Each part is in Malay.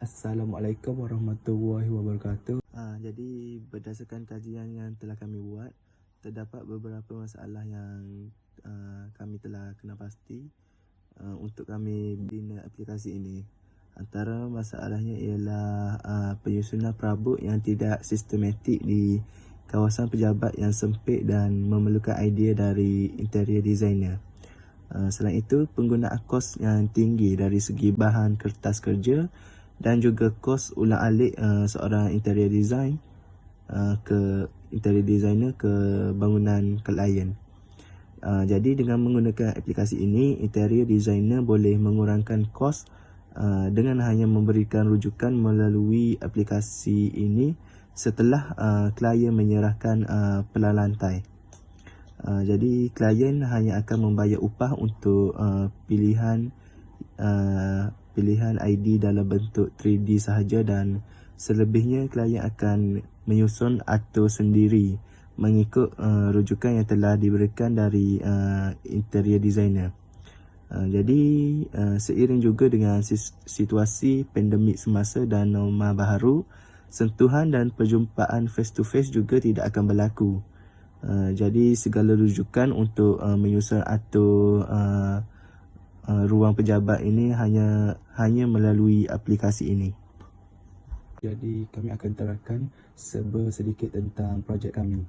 Assalamualaikum warahmatullahi wabarakatuh. Jadi berdasarkan kajian yang telah kami buat, terdapat beberapa masalah yang kami telah kena pasti untuk kami bina aplikasi ini. Antara masalahnya ialah penyusunan perabot yang tidak sistematik di kawasan pejabat yang sempit dan memerlukan idea dari interior designer. Selain itu, penggunaan kos yang tinggi dari segi bahan kertas kerja dan juga kos ulang-alik seorang interior designer ke bangunan klien. Jadi dengan menggunakan aplikasi ini, interior designer boleh mengurangkan kos dengan hanya memberikan rujukan melalui aplikasi ini setelah klien menyerahkan pelan lantai. Jadi klien hanya akan membayar upah untuk pilihan ID dalam bentuk 3D sahaja, dan selebihnya klien akan menyusun atur sendiri mengikut rujukan yang telah diberikan dari interior designer. Jadi seiring juga dengan situasi pandemik semasa dan norma baharu, sentuhan dan perjumpaan face to face juga tidak akan berlaku. Jadi segala rujukan untuk menyusun atur ruang pejabat ini hanya melalui aplikasi ini. Jadi kami akan terangkan sedikit tentang projek kami.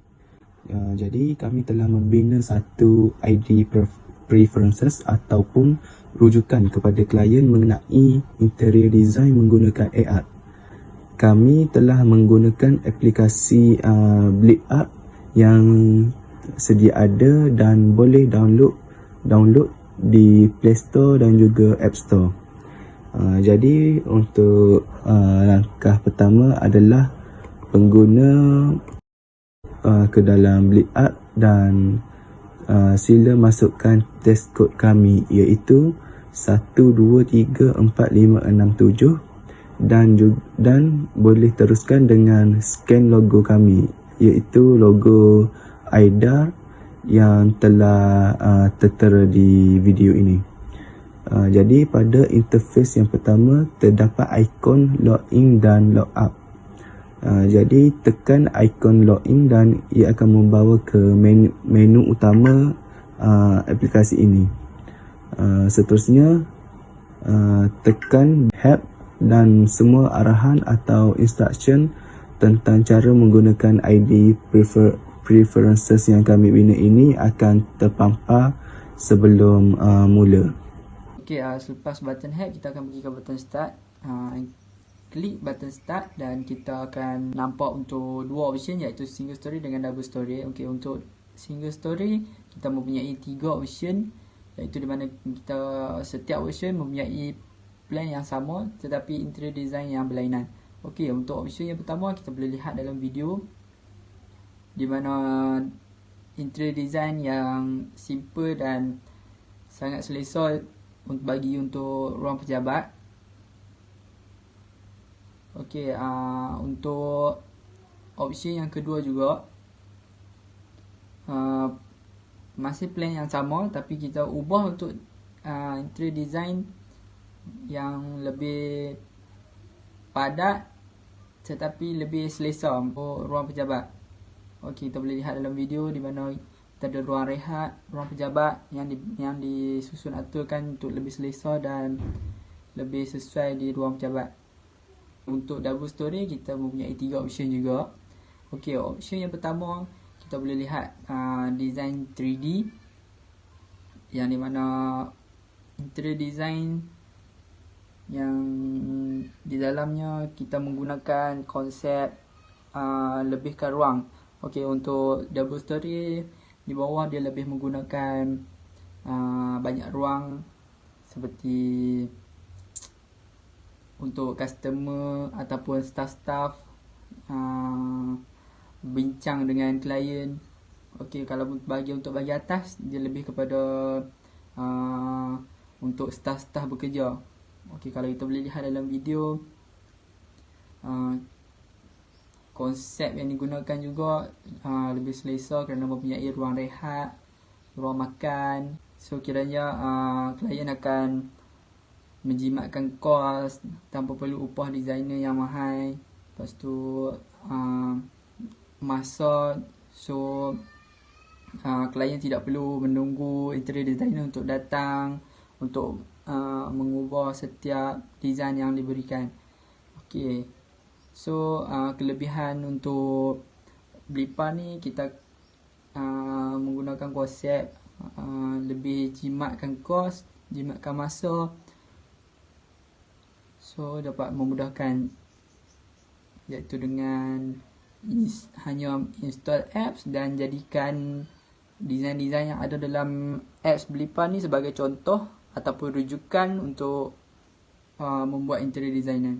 Jadi kami telah membina satu ID preferences ataupun rujukan kepada klien mengenai interior design menggunakan AR. Kami telah menggunakan aplikasi BlickUp yang sedia ada dan boleh download di Play Store dan juga App Store. Jadi untuk langkah pertama adalah pengguna ke dalam BlickUp dan sila masukkan test code kami, iaitu 123456 dan boleh teruskan dengan scan logo kami, iaitu logo Aidar yang telah tertera di video ini. Jadi pada interface yang pertama terdapat ikon login dan logout. Jadi tekan ikon login dan ia akan membawa ke menu utama aplikasi ini. Seterusnya tekan help dan semua arahan atau instruction tentang cara menggunakan ID preferences yang kami bina ini akan terpampar sebelum mula. Okey, selepas button head, kita akan pergi ke button start. Klik button start dan kita akan nampak untuk dua option, iaitu single story dengan double story. Okey, untuk single story kita mempunyai 3 option, iaitu di mana kita setiap option mempunyai plan yang sama tetapi interior design yang berlainan. Okey, untuk option yang pertama kita boleh lihat dalam video di mana interior design yang simple dan sangat selesa untuk ruang pejabat. Okey, untuk option yang kedua juga masih plan yang sama tapi kita ubah untuk interior design yang lebih padat tetapi lebih selesa untuk ruang pejabat. Okey, kita boleh lihat dalam video di mana kita ada ruang rehat, ruang pejabat yang disusun aturkan untuk lebih selesa dan lebih sesuai di ruang pejabat. Untuk double story kita mempunyai 3 option juga. Okey, option yang pertama kita boleh lihat design 3D yang di mana interior design yang di dalamnya kita menggunakan konsep lebihkan ruang. Okey, untuk double story di bawah dia lebih menggunakan banyak ruang seperti untuk customer ataupun staff bincang dengan klien. Okey, kalau bagi atas dia lebih kepada untuk staff bekerja. Okey, kalau kita boleh lihat dalam video konsep yang digunakan juga lebih selesa kerana mempunyai ruang rehat, ruang makan. So kiranya klien akan menjimatkan kos tanpa perlu upah designer yang mahal. Lepas tu masa, so klien tidak perlu menunggu interior designer untuk datang untuk mengubah setiap design yang diberikan. Okay, so kelebihan untuk Blipa ni, kita menggunakan konsep lebih jimatkan kos, jimatkan masa, so dapat memudahkan, iaitu dengan hanya install apps dan jadikan design-design yang ada dalam apps Blipa ni sebagai contoh ataupun rujukan untuk membuat interior designer.